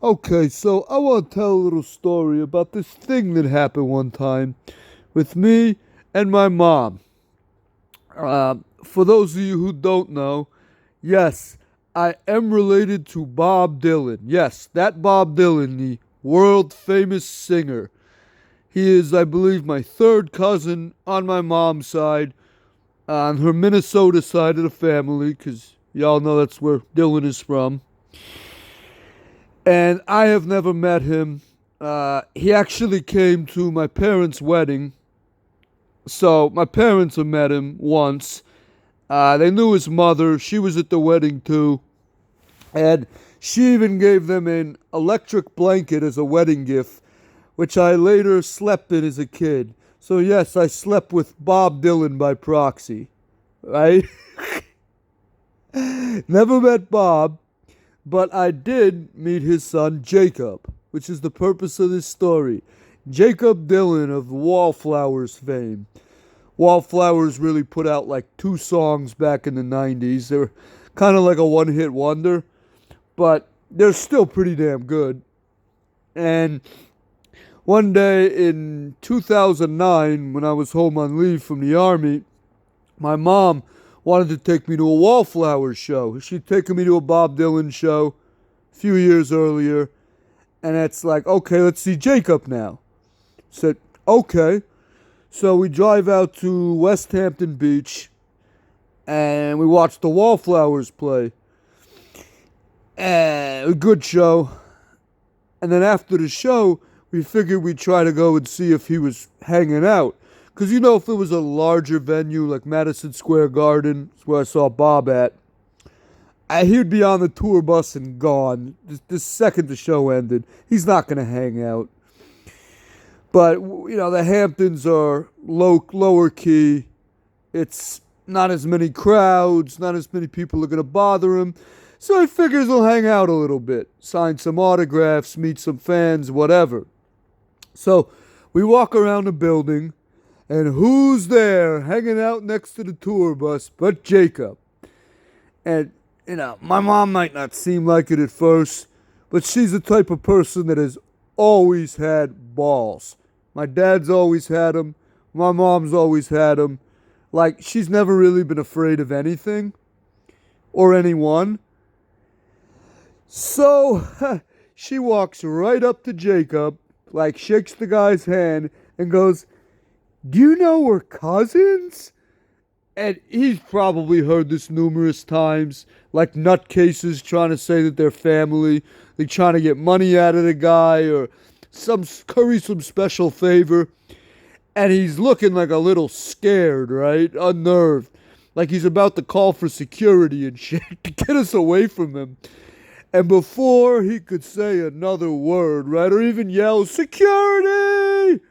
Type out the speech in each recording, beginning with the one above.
Okay, so I want to tell a little story about this thing that happened one time with me and my mom. For those of you who don't know, yes, I am related to Bob Dylan. Yes, that Bob Dylan, the world famous singer. He is, I believe, my third cousin on my mom's side, on her Minnesota side of the family, because y'all know that's where Dylan is from. And I have never met him. He actually came to my parents' wedding, so my parents have met him once. They knew his mother; she was at the wedding too, and she even gave them an electric blanket as a wedding gift, which I later slept in as a kid. So yes, I slept with Bob Dylan by proxy, right? Never met Bob, but I did meet his son Jacob, which is the purpose of this story. Jacob Dylan of Wallflowers fame. Wallflowers really put out like two songs back in the 90s. They were kind of like a one hit wonder, but they're still pretty damn good. And one day in 2009, when I was home on leave from the Army, my mom wanted to take me to a Wallflowers show. She'd taken me to a Bob Dylan show a few years earlier, and it's like, okay, let's see Jacob now. Said, okay. So we drive out to West Hampton Beach, and we watch the Wallflowers play. A good show. And then after the show, we figured we'd try to go and see if he was hanging out. Because you know, if it was a larger venue like Madison Square Garden, that's where I saw Bob at, he'd be on the tour bus and gone the second the show ended. He's not going to hang out. But, you know, the Hamptons are lower key. It's not as many crowds, not as many people are going to bother him. So he figures he'll hang out a little bit, sign some autographs, meet some fans, whatever. So we walk around the building, and who's there hanging out next to the tour bus but Jacob? And, you know, my mom might not seem like it at first, but she's the type of person that has always had balls. My dad's always had them. My mom's always had them. Like, she's never really been afraid of anything or anyone. So she walks right up to Jacob, like shakes the guy's hand, and goes, "Do you know we're cousins?" And he's probably heard this numerous times, like nutcases trying to say that they're family, they trying to get money out of the guy or curry some special favor. And he's looking like a little scared, right? Unnerved. Like he's about to call for security and shit to get us away from him. And before he could say another word, right, or even yell, "Security!"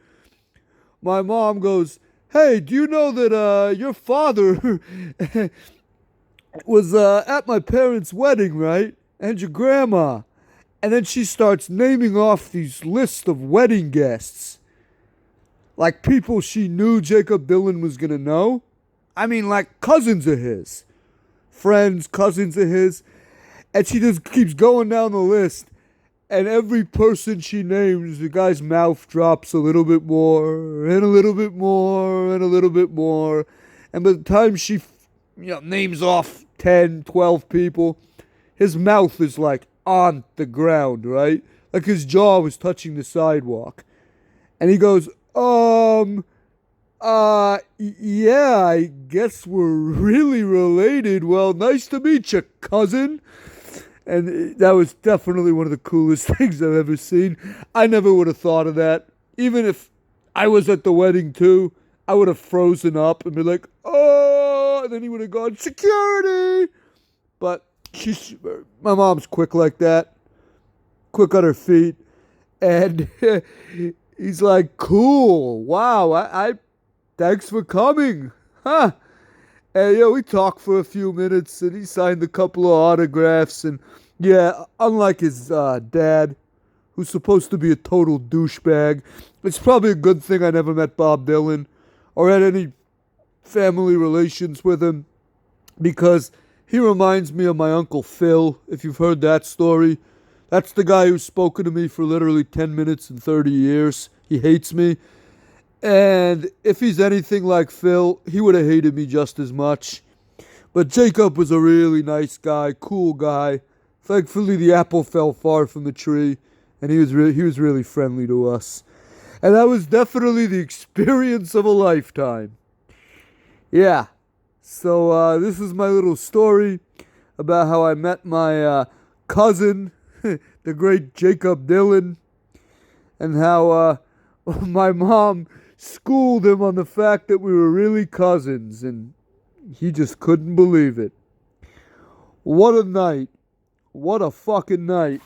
my mom goes, "Hey, do you know that your father was at my parents' wedding, right? And your grandma?" And then she starts naming off these lists of wedding guests, like people she knew Jacob Dylan was going to know. I mean, like cousins of his, friends, cousins of his. And she just keeps going down the list. And every person she names, the guy's mouth drops a little bit more, and a little bit more, and a little bit more. And by the time she, names off 10, 12 people, his mouth is like on the ground, right? Like his jaw was touching the sidewalk. And he goes, yeah, I guess we're really related. Well, nice to meet you, cousin. And that was definitely one of the coolest things I've ever seen. I never would have thought of that. Even if I was at the wedding too, I would have frozen up and been like, "Oh," and then he would have gone, "Security." But my mom's quick like that, quick on her feet. And he's like, "Cool. Wow. Thanks for coming. Huh?" And yeah, we talked for a few minutes, and he signed a couple of autographs. And yeah, unlike his dad, who's supposed to be a total douchebag, it's probably a good thing I never met Bob Dylan or had any family relations with him, because he reminds me of my Uncle Phil, if you've heard that story. That's the guy who's spoken to me for literally 10 minutes and 30 years. He hates me. And if he's anything like Phil, he would have hated me just as much. But Jacob was a really nice guy, cool guy. Thankfully, the apple fell far from the tree, and he was really friendly to us. And that was definitely the experience of a lifetime. Yeah. So this is my little story about how I met my cousin, the great Jacob Dylan, and how my mom schooled him on the fact that we were really cousins, and he just couldn't believe it. What a night. What a fucking night.